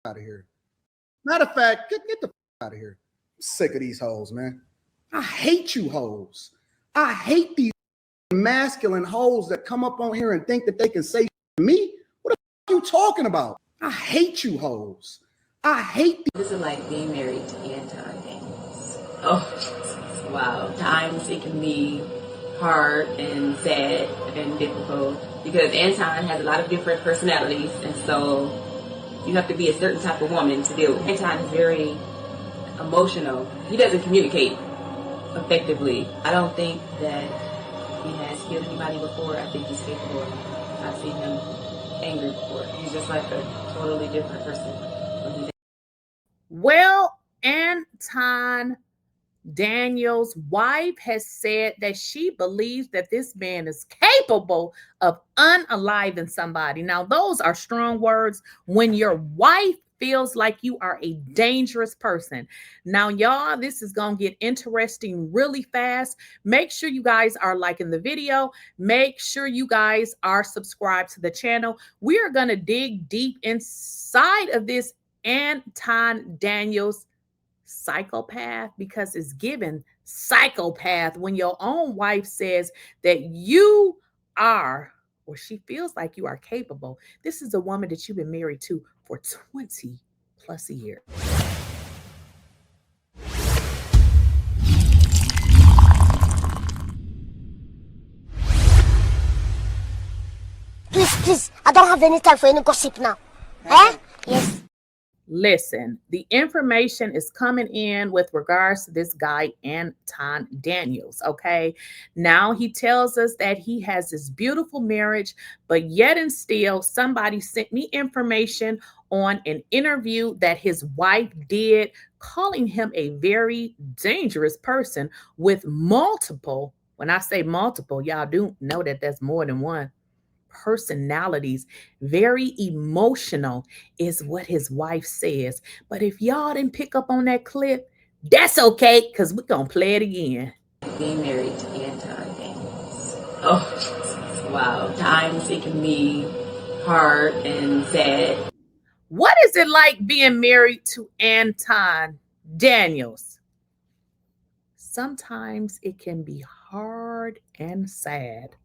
out of here. Matter of fact, get the out of here. I'm sick of these hoes, man. I hate you hoes. I hate these masculine hoes that come up on here and think that they can say to me. What the fuck are you talking about? I hate you hoes. I hate these. This is like being married to Anton. Oh, Jesus. Wow. Times it can be hard and sad and difficult because Anton has a lot of different personalities, and so you have to be a certain type of woman to deal with. Anton is very emotional. He doesn't communicate effectively. I don't think that he has killed anybody before. I think he's capable. I've seen him angry before. He's just like a totally different person. Well, Anton Daniels' wife has said that she believes that this man is capable of unaliving somebody. Now, those are strong words when your wife feels like you are a dangerous person. Now, y'all, this is going to get interesting really fast. Make sure you guys are liking the video. Make sure you guys are subscribed to the channel. We are going to dig deep inside of this Anton Daniels psychopath, because it's given psychopath when your own wife says that you are, or she feels like you are capable. This is a woman that you've been married to for 20 plus years. Please, I don't have any time for any gossip now. Yes. Listen, the information is coming in with regards to this guy, Anton Daniels, okay? Now he tells us that he has this beautiful marriage, but yet and still somebody sent me information on an interview that his wife did, calling him a very dangerous person with multiple, when I say multiple, y'all do know that that's more than one, personalities. Very emotional is what his wife says. But if y'all didn't pick up on that clip, that's okay, because we're gonna play it again. Being married to Anton. Oh, Jesus. Wow. Times it can be hard and sad. What is it like being married to Anton Daniels? Sometimes it can be hard and sad.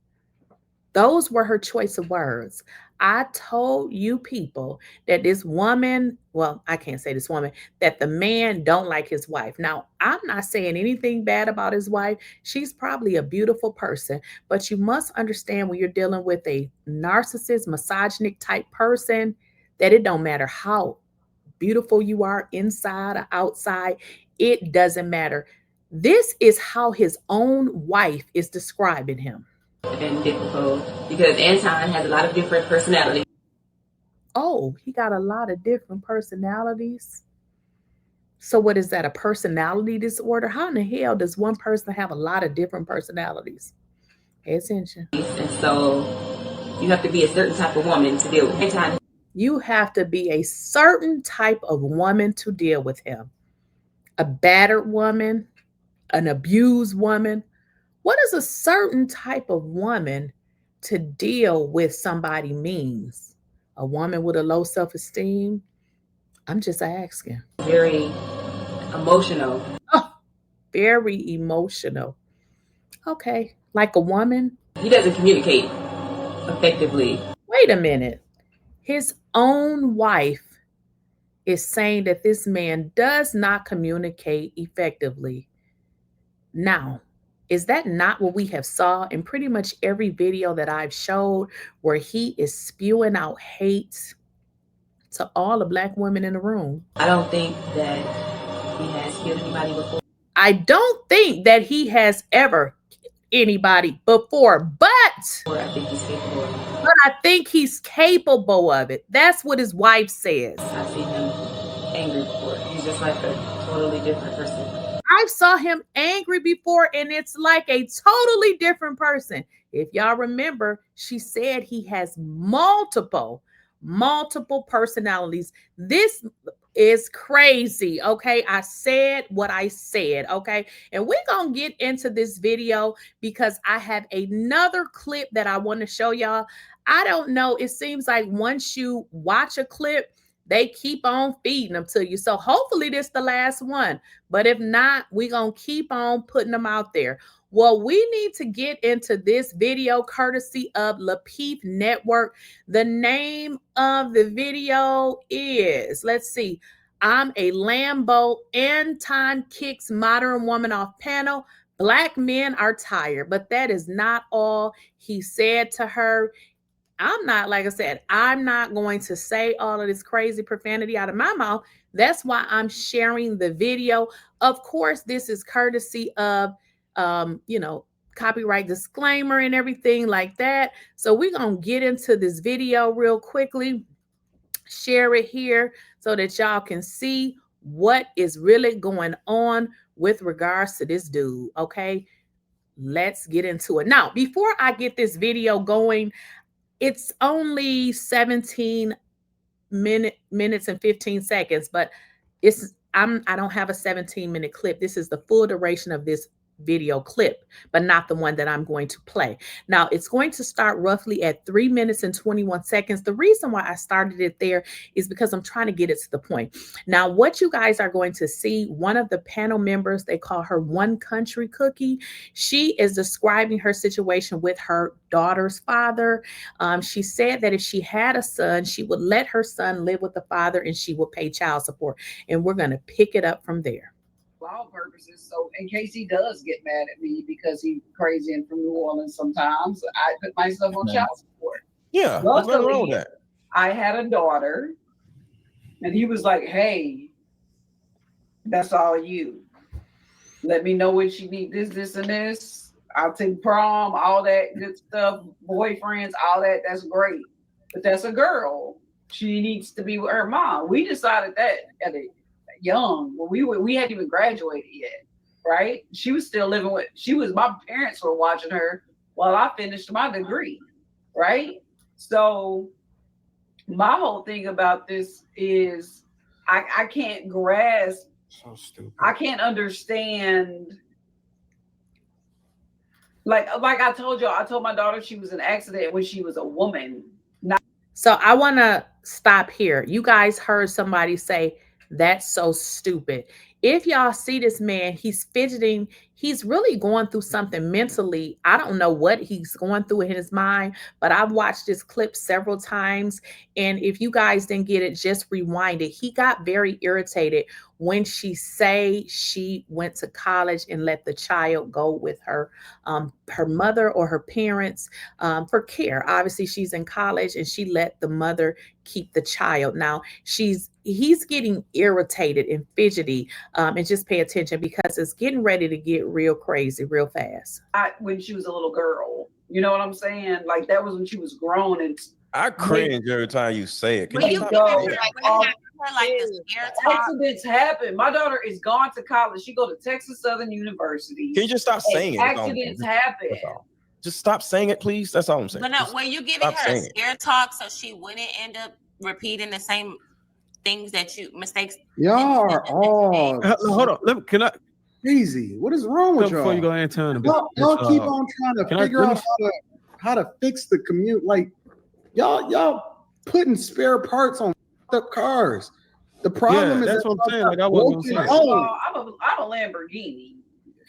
Those were her choice of words. I told you people that this woman, well, I can't say this woman, that the man don't like his wife. Now, I'm not saying anything bad about his wife. She's probably a beautiful person, but you must understand when you're dealing with a narcissist, misogynic type person, that it don't matter how beautiful you are inside or outside. It doesn't matter. This is how his own wife is describing him. And difficult because Anton has a lot of different personalities. Oh, he got a lot of different personalities. So what is that, a personality disorder? How in the hell does one person have a lot of different personalities? Pay attention. And so you have to be a certain type of woman to deal with Anton. You have to be a certain type of woman to deal with him. A battered woman, an abused woman. What does a certain type of woman to deal with somebody means? A woman with a low self-esteem? I'm just asking. Very emotional. Oh, very emotional. Okay, like a woman? He doesn't communicate effectively. Wait a minute. His own wife is saying that this man does not communicate effectively. Now, is that not what we have saw in pretty much every video that I've showed, where he is spewing out hate to all the Black women in the room? I don't think that he has killed anybody before. I don't think that he has ever killed anybody before, but I think he's capable. But I think he's capable of it. That's what his wife says. I've seen him angry before. He's just like a totally different person. I saw him angry before, and it's like a totally different person. If y'all remember, she said he has multiple personalities. This is crazy, okay? I said what I said, okay? And we're going to get into this video because I have another clip that I want to show y'all. I don't know. It seems like once you watch a clip, they keep on feeding them to you. So hopefully this the last one. But if not, we're going to keep on putting them out there. Well, we need to get into this video courtesy of Lakeysha Network. The name of the video is, let's see, I'm a Lambo. Anton kicks modern woman off panel. Black men are tired. But that is not all he said to her. I'm not, like I said, I'm not going to say all of this crazy profanity out of my mouth. That's why I'm sharing the video. Of course, this is courtesy of, you know, copyright disclaimer and everything like that. So we're going to get into this video real quickly, share it here so that y'all can see what is really going on with regards to this dude. Okay, let's get into it. Now, before I get this video going, it's only 17 minutes and 15 seconds, but I don't have a 17-minute clip. This is the full duration of this video clip, but not the one that I'm going to play. Now, it's going to start roughly at 3 minutes and 21 seconds. The reason why I started it there is because I'm trying to get it to the point. Now, what you guys are going to see, one of the panel members, they call her One Country Cookie. She is describing her situation with her daughter's father. She said that if she had a son, she would let her son live with the father and she would pay child support. And we're going to pick it up from there. All purposes. So in case he does get mad at me because he's crazy and from New Orleans, sometimes I put myself on child support. Yeah, what's wrong with that? I had a daughter, and he was like, "Hey, that's all you. Let me know when she need this, and this. I'll take prom, all that good stuff, boyfriends, all that. That's great. But that's a girl. She needs to be with her mom." We decided that at a young when we hadn't even graduated yet, right? She was still living with my parents were watching her while I finished my degree, right? So my whole thing about this is I can't grasp, So stupid. I can't understand. Like I told you, I told my daughter she was an accident when she was a woman. So I want to stop here. You guys heard somebody say, "That's so stupid." If y'all see this man, he's fidgeting. He's really going through something mentally. I don't know what he's going through in his mind, but I've watched this clip several times. And if you guys didn't get it, just rewind it. He got very irritated when she say she went to college and let the child go with her mother or her parents for care. Obviously, she's in college and she let the mother keep the child. Now, he's getting irritated and fidgety, and just pay attention because it's getting ready to get real crazy real fast. When she was a little girl, you know what I'm saying? Like that was when she was grown. And I cringe every time you say it. Can when you you stop go, saying that? accidents happen. My daughter is gone to college. She go to Texas Southern University. Can you just stop saying it? Accidents happen. Just stop saying it, please. That's all I'm saying. But no, were you giving her a scare talk so she wouldn't end up repeating the same things that mistakes? Y'all are all hold on. Can I? crazy. What is wrong with y'all? Before you go, Anton, y'all keep on trying to figure out how to fix the commute. Like y'all putting spare parts on up cars. The problem is that's what I'm saying. Like I wasn't saying. I'm a Lamborghini.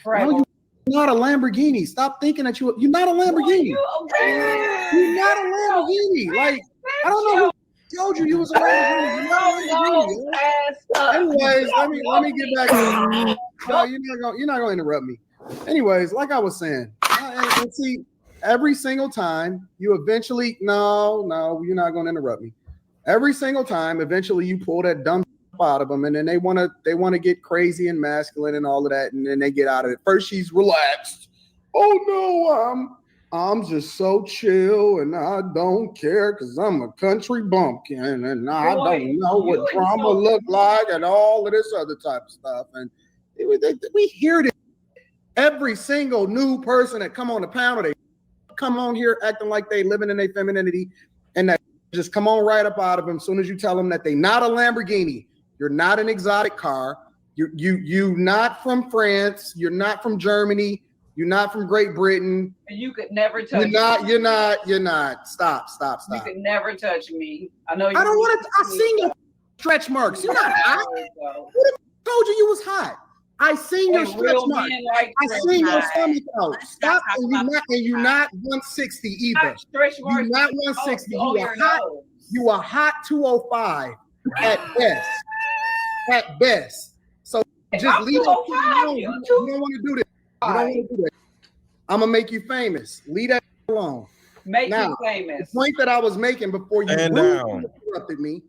No, you're not a Lamborghini. Stop thinking that you're not a Lamborghini. You're not a Lamborghini. Like I don't know. Told you was a Lamborghini. Anyways, let me get back. No, you're not gonna interrupt me. Anyways, like I was saying, and see, every single time you eventually no, you're not gonna interrupt me. Every single time, eventually you pull that dumb out of them, and then they wanna get crazy and masculine and all of that, and then they get out of it. First, she's relaxed. Oh no, I'm just so chill and I don't care because I'm a country bumpkin and I don't know what drama look like and all of this other type of stuff. And we hear this. Every single new person that come on the panel, they come on here acting like they living in their femininity, and that just come on right up out of them as soon as you tell them that they not a Lamborghini, you're not an exotic car, you not from France, you're not from Germany. You're not from Great Britain. And you could never touch me. You're not. Stop. You could never touch me. I know you. I don't want to. I seen your stretch marks. You're not hot. Who the told you was hot? I seen your stretch marks. I seen your stomach out. Stop, and you're not 160 either. You're not 160. You are hot 205 at best. At best. So just leave it alone. You don't want to do this. You don't want to do that. I'm gonna make you famous. Leave that alone. Make you famous. The point that I was making before you interrupted me,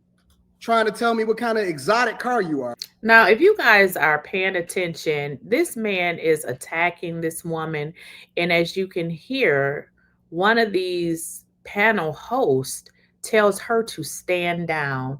trying to tell me what kind of exotic car you are. Now, if you guys are paying attention, this man is attacking this woman. And as you can hear, one of these panel hosts tells her to stand down.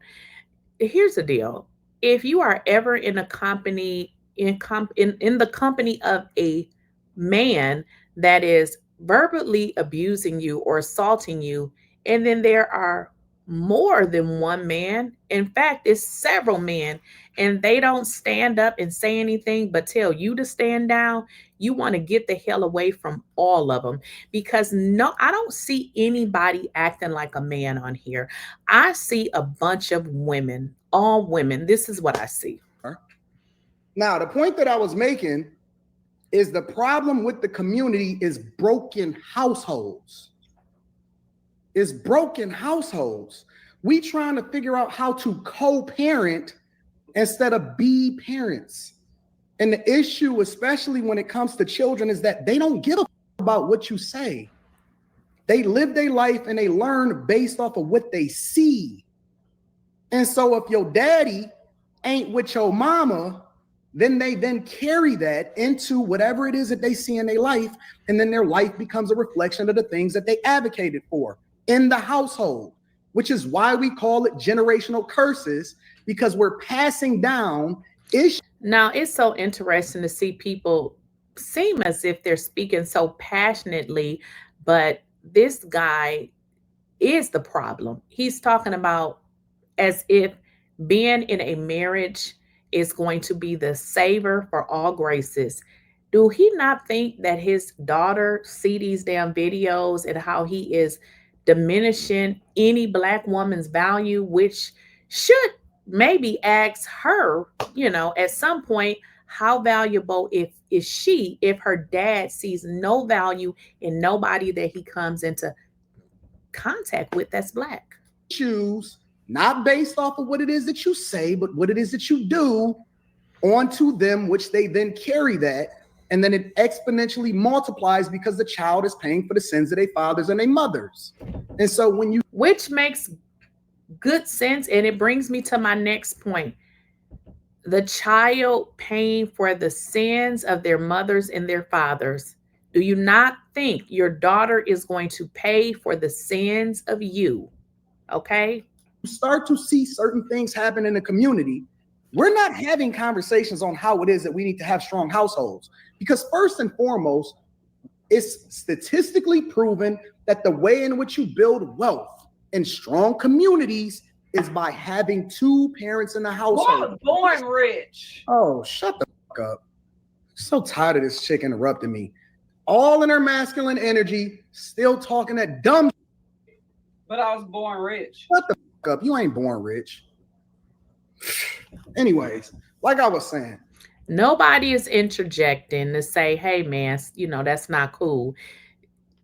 Here's the deal. If you are ever in a company, in the company of a man that is verbally abusing you or assaulting you, and then there are more than one man, in fact, it's several men, and they don't stand up and say anything but tell you to stand down, you want to get the hell away from all of them. Because no, I don't see anybody acting like a man on here. I see a bunch of women, all women. This is what I see. Now, the point that I was making is the problem with the community is broken households. Is broken households. We trying to figure out how to co-parent instead of be parents. And the issue, especially when it comes to children, is that they don't give a about what you say. They live their life and they learn based off of what they see. And so if your daddy ain't with your mama, then they carry that into whatever it is that they see in their life. And then their life becomes a reflection of the things that they advocated for in the household, which is why we call it generational curses, because we're passing down issues. Now, it's so interesting to see people seem as if they're speaking so passionately, but this guy is the problem. He's talking about as if being in a marriage is going to be the saver for all graces. Do he not think that his daughter see these damn videos and how he is diminishing any Black woman's value, which should maybe ask her, you know, at some point, how valuable is she if her dad sees no value in nobody that he comes into contact with that's Black? Choose not based off of what it is that you say, but what it is that you do onto them, which they then carry that. And then it exponentially multiplies because the child is paying for the sins of their fathers and their mothers. And so when you... Which makes good sense. And it brings me to my next point. The child paying for the sins of their mothers and their fathers. Do you not think your daughter is going to pay for the sins of you? Okay. You start to see certain things happen in the community. We're not having conversations on how it is that we need to have strong households, because first and foremost, it's statistically proven that the way in which you build wealth in strong communities is by having two parents in the household. Born rich. Oh, shut the fuck up. So tired of this chick interrupting me. All in her masculine energy, still talking that dumb. But I was born rich. Shut the fuck up. You ain't born rich. Anyways, like I was saying, nobody is interjecting to say, hey man, you know, that's not cool.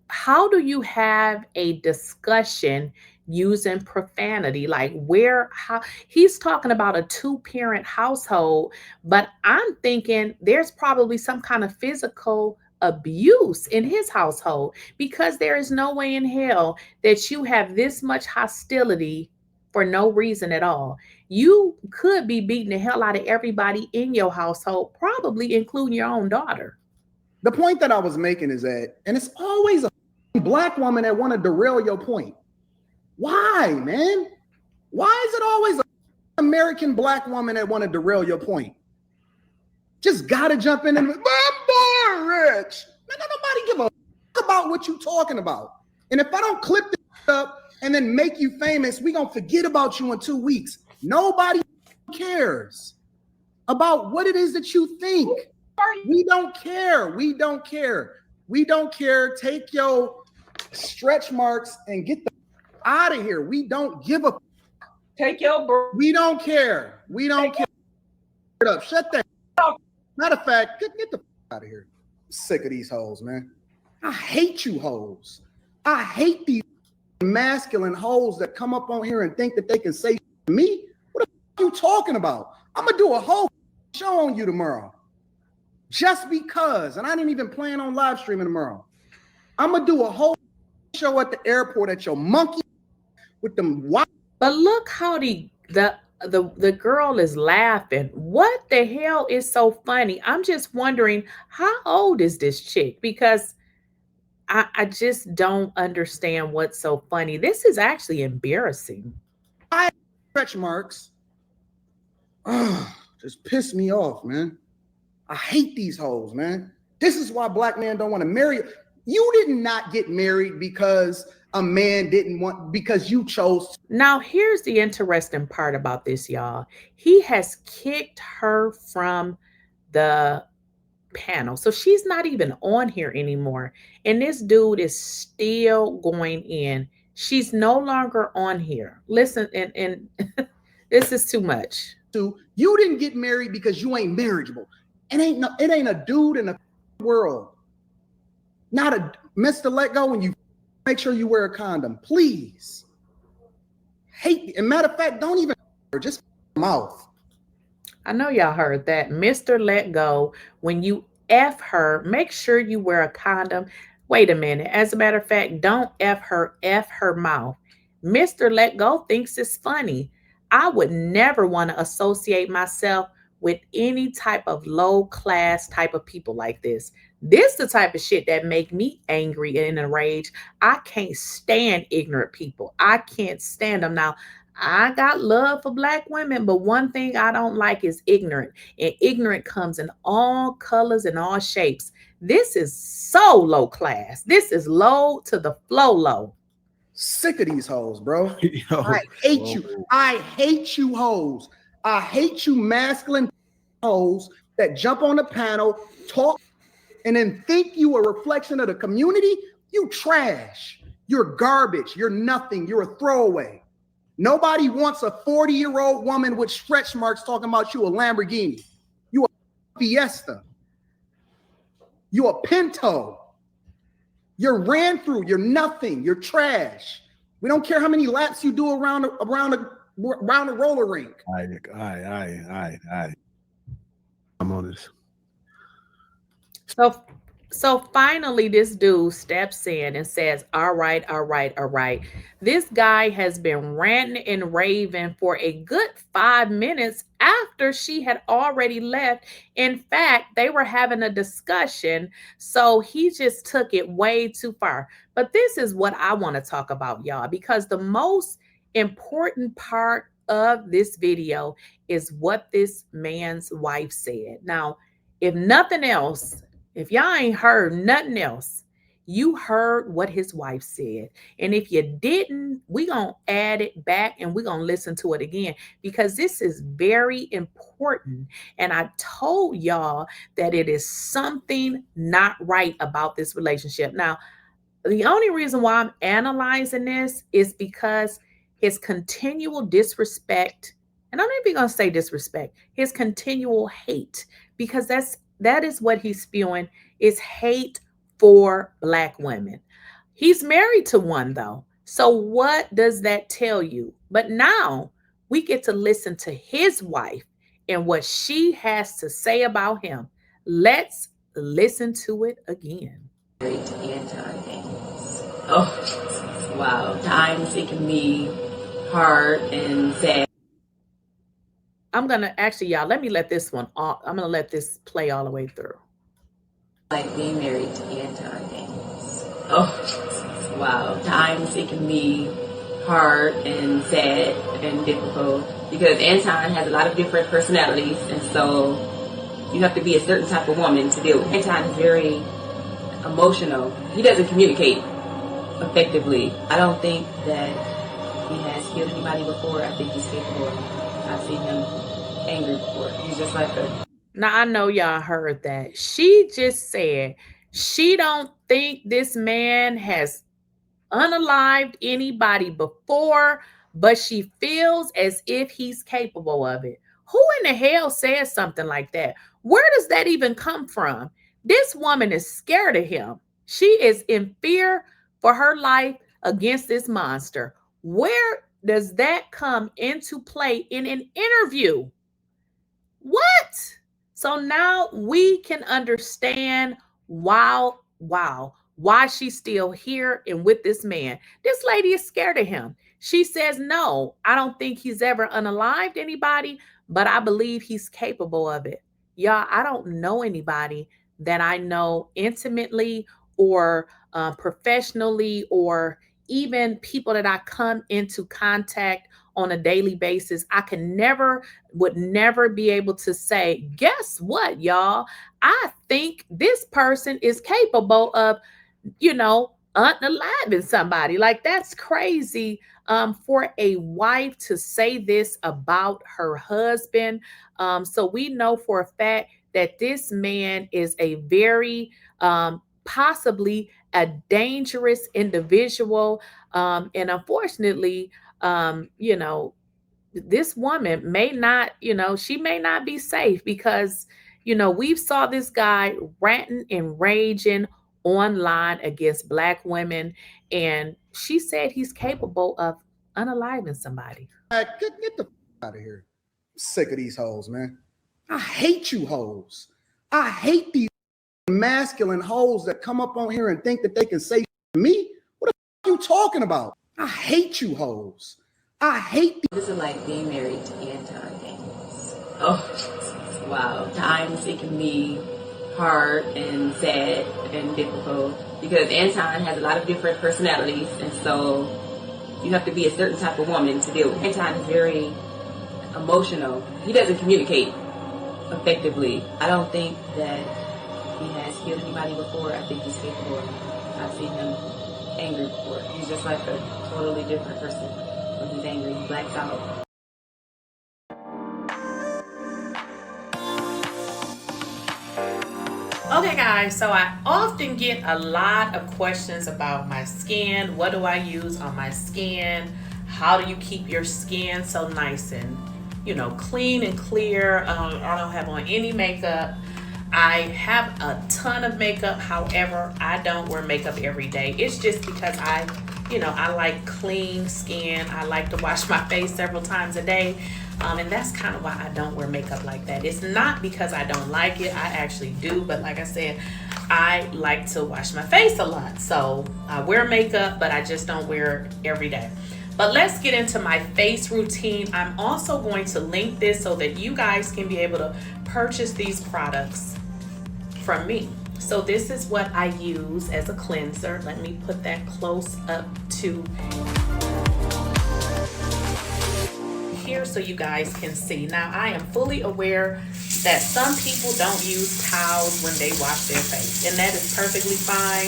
How do you have a discussion using profanity? Like how he's talking about a two-parent household, but I'm thinking there's probably some kind of physical abuse in his household, because there is no way in hell that you have this much hostility for no reason at all. You could be beating the hell out of everybody in your household, probably including your own daughter. The point that I was making is that, and it's always a Black woman that want to derail your point. Why, man? Why is it always an American Black woman that want to derail your point? Just gotta jump in and I'm born rich. Man, don't nobody give a fuck about what you talking about. And if I don't clip this up and then make you famous, we gonna forget about you in 2 weeks. Nobody cares about what it is that you think. We don't care. We don't care. We don't care. Take your stretch marks and get the out of here. We don't give a fuck. Take your break. We don't care. We don't care. Shut up. Shut that. Matter of fact, get the out of here. I'm sick of these hoes, man. I hate you hoes. I hate these masculine hoes that come up on here and think that they can say to me. What the are you talking about? I'm gonna do a whole show on you tomorrow. Just because, and I didn't even plan on live streaming tomorrow. I'm gonna do a whole show at the airport at your monkey with them white. But look how the girl is laughing. What the hell is so funny? I'm just wondering, how old is this chick? Because I just don't understand what's so funny. This is actually embarrassing. Stretch marks. Just piss me off, man. I hate these hoes, man. This is why black men don't want to marry. You did not get married because a man didn't want, because you chose. Now, here's the interesting part about this, y'all. He has kicked her from the panel. So she's not even on here anymore. And this dude is still going in. She's no longer on here. Listen, and this is too much. You didn't get married because you ain't marriageable. It ain't a dude in the world. Not a Mr. Let Go when you make sure you wear a condom, please. Hate, and matter of fact, don't even just mouth. I know y'all heard that. Mr. Let Go, when you F her, make sure you wear a condom. Wait a minute. As a matter of fact, don't F her mouth. Mr. Let Go thinks it's funny. I would never want to associate myself with any type of low class type of people like this. This is the type of shit that make me angry and enraged. I can't stand ignorant people. I can't stand them. Now, I got love for black women, but one thing I don't like is ignorant. And ignorant comes in all colors and all shapes. This is so low class. This is low to the flow low. Sick of these hoes, bro. Yo. I hate you. I hate you hoes. I hate you masculine hoes that jump on the panel, talk, and then think you a reflection of the community. You trash. You're garbage. You're nothing. You're a throwaway. Nobody wants a 40-year-old woman with stretch marks talking about you a Lamborghini. You a Fiesta. You a Pinto. You're ran through. You're nothing. You're trash. We don't care how many laps you do around the roller rink. Aye. I'm on this. So finally, this dude steps in and says, all right. This guy has been ranting and raving for a good 5 minutes after she had already left. In fact, they were having a discussion, so he just took it way too far. But this is what I want to talk about, y'all, because the most important part of this video is what this man's wife said. Now, if nothing else, if y'all ain't heard nothing else, you heard what his wife said. And if you didn't, we're going to add it back and we're going to listen to it again, because this is very important. And I told y'all that it is something not right about this relationship. Now, the only reason why I'm analyzing this is because his continual disrespect, and I'm not even going to say disrespect, his continual hate, because that is what he's spewing, is hate for black women. He's married to one, though. So what does that tell you? But now we get to listen to his wife and what she has to say about him. Let's listen to it again. Anton. Oh, wow. Times it can be hard and sad. I'm going to actually, y'all, let me let this one off. I'm going to let this play all the way through. Like being married to Anton. Oh, wow. Times it can be hard and sad and difficult because Anton has a lot of different personalities, and so you have to be a certain type of woman to deal with. Anton is very emotional. He doesn't communicate effectively. I don't think that he has killed anybody before. I think he's capable. I've seen him angry before. He's just like a... Now, I know y'all heard that. She just said she don't think this man has unalived anybody before, but she feels as if he's capable of it. Who in the hell says something like that? Where does that even come from? This woman is scared of him. She is in fear for her life against this monster. Where does that come into play in an interview? What? So now we can understand why she's still here and with this man. This lady is scared of him. She says, no, I don't think he's ever unalived anybody, but I believe he's capable of it. Y'all, I don't know anybody that I know intimately or professionally, or even people that I come into contact on a daily basis. I would never be able to say, guess what, y'all? I think this person is capable of, unaliving somebody. Like, that's crazy for a wife to say this about her husband. So we know for a fact that this man is a very possibly a dangerous individual. And unfortunately, this woman may not, she may not be safe because, we've saw this guy ranting and raging online against Black women. And she said he's capable of unaliving somebody. Get the out of here. I'm sick of these hoes, man. I hate you hoes. I hate these masculine hoes that come up on here and think that they can say to me. What the f are you talking about? I hate you hoes. I hate This is like being married to Anton. Oh, wow. Times it can be hard and sad and difficult because Anton has a lot of different personalities, and so you have to be a certain type of woman to deal with. Anton is very emotional. He doesn't communicate effectively. I don't think that he has killed anybody before. I think he's capable. I've seen him angry before. He's just like a totally different person. When he's angry, he blacks out. Okay, guys, so I often get a lot of questions about my skin. What do I use on my skin? How do you keep your skin so nice and, clean and clear? I don't have on any makeup. I have a ton of makeup. However, I don't wear makeup every day. It's just because I like clean skin. I like to wash my face several times a day. And that's kind of why I don't wear makeup like that. It's not because I don't like it. I actually do. But like I said, I like to wash my face a lot. So I wear makeup, but I just don't wear it every day. But let's get into my face routine. I'm also going to link this so that you guys can be able to purchase these products from me. So this is what I use as a cleanser. Let me put that close up to here so you guys can see. Now, I am fully aware that some people don't use towels when they wash their face, and that is perfectly fine.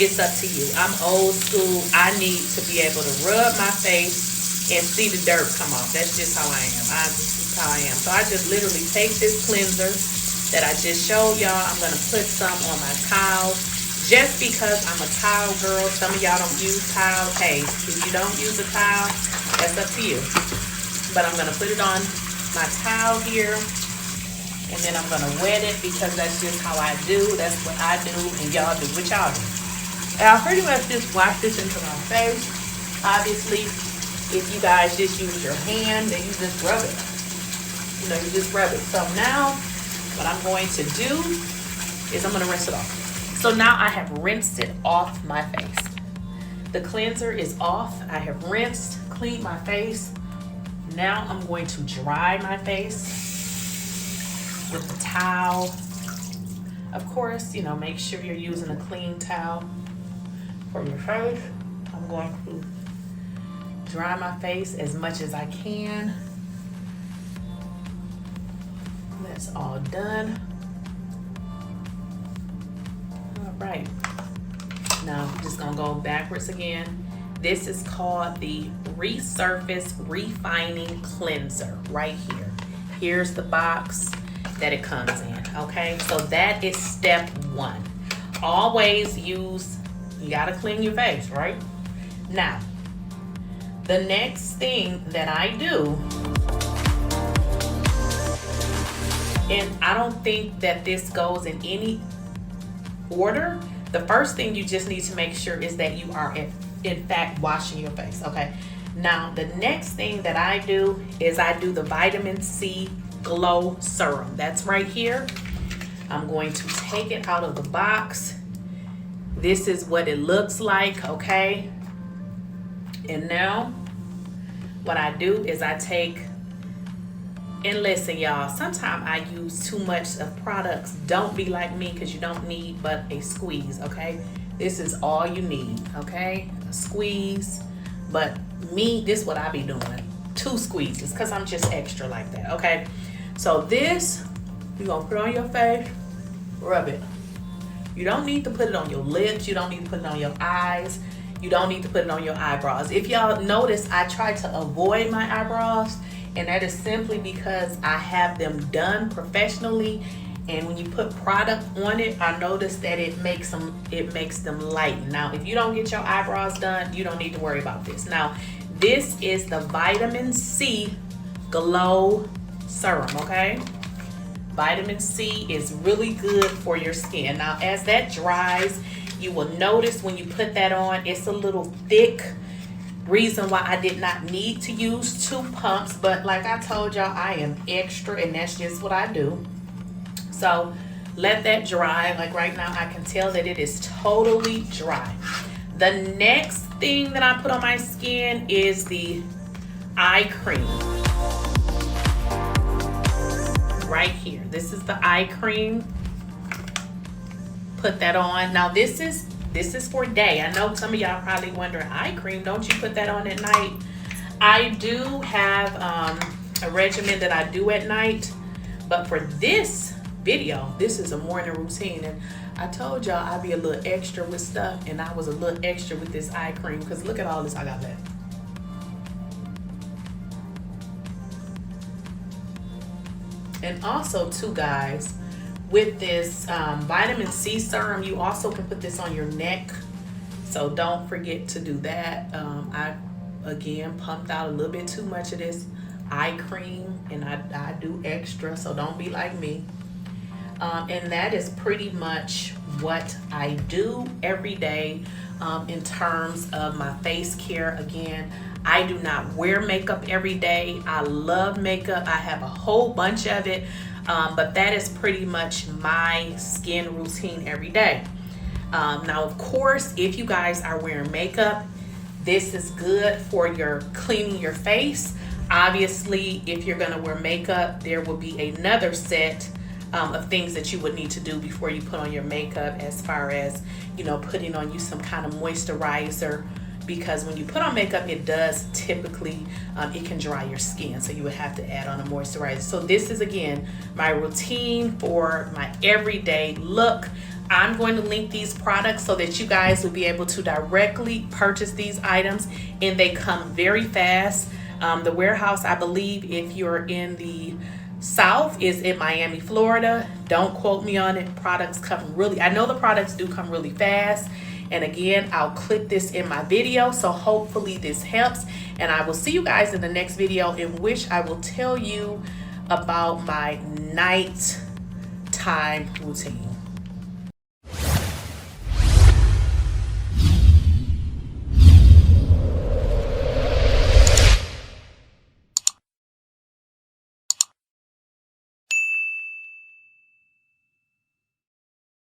It's up to you. I'm old school. I need to be able to rub my face and see the dirt come off. That's just how I am. This is how I am. So I just literally take this cleanser that I just showed y'all. I'm going to put some on my towel just because I'm a towel girl. Some of y'all don't use towels. Hey, if you don't use a towel, that's up to you. But I'm going to put it on my towel here, and then I'm going to wet it because that's just how I do. That's what I do, and y'all do what y'all do. And I'll pretty much just wash this into my face. Obviously, if you guys just use your hand, then you just rub it. You just rub it. So now, what I'm going to do is I'm going to rinse it off. So now I have rinsed it off my face. The cleanser is off. I have rinsed, cleaned my face. Now I'm going to dry my face with a towel. Of course, make sure you're using a clean towel for your face. I'm going to dry my face as much as I can. That's all done. All right. Now I'm just gonna go backwards again. This is called the Resurface Refining Cleanser right here. Here's the box that it comes in, okay? So that is step one. Always use, you gotta clean your face, right? Now, the next thing that I do, and I don't think that this goes in any order. The first thing you just need to make sure is that you are in fact washing your face, okay? Now, the next thing that I do is I do the vitamin C glow serum. That's right here. I'm going to take it out of the box. This is what it looks like, okay? And now what I do is I take, and listen y'all, sometimes I use too much of products. Don't be like me, because you don't need but a squeeze, okay? This is all you need, okay? A squeeze. But me, this is what I be doing. 2 squeezes, because I'm just extra like that, okay? So this, you're gonna put on your face, rub it. You don't need to put it on your lips. You don't need to put it on your eyes. You don't need to put it on your eyebrows. If y'all notice, I try to avoid my eyebrows, and that is simply because I have them done professionally, and when you put product on it, I notice that it makes them lighten. Now, if you don't get your eyebrows done, you don't need to worry about this. Now, this is the vitamin C glow serum, okay? Vitamin C is really good for your skin. Now, as that dries, you will notice when you put that on, it's a little thick. Reason why I did not need to use 2 pumps, but like I told y'all, I am extra, and that's just what I do. So let that dry. Like right now, I can tell that it is totally dry. The next thing that I put on my skin is the eye cream. Right here. This is the eye cream. Put that on. Now this is for day. I know some of y'all probably wondering, eye cream, don't you put that on at night? I do have a regimen that I do at night, but for this video, this is a morning routine, and I told y'all I'd be a little extra with stuff, and I was a little extra with this eye cream, because look at all this I got left. And also too, guys, with this vitamin C serum, you also can put this on your neck, so don't forget to do that. I again pumped out a little bit too much of this eye cream, and I do extra, so don't be like me. And that is pretty much what I do every day in terms of my face care. Again, I do not wear makeup every day. I love makeup. I have a whole bunch of it, but that is pretty much my skin routine every day. Now, of course, if you guys are wearing makeup, this is good for your cleaning your face. Obviously, if you're gonna wear makeup, there will be another set of things that you would need to do before you put on your makeup, as far as, you know, putting on you some kind of moisturizer, because when you put on makeup, it does typically, it can dry your skin, so you would have to add on a moisturizer. So this is, again, my routine for my everyday look. I'm going to link these products so that you guys will be able to directly purchase these items, and they come very fast. The warehouse, I believe, if you're in the South, is in Miami, Florida. Don't quote me on it. Products come really, I know the products do come really fast. And again, I'll clip this in my video, so hopefully this helps. And I will see you guys in the next video, in which I will tell you about my nighttime routine.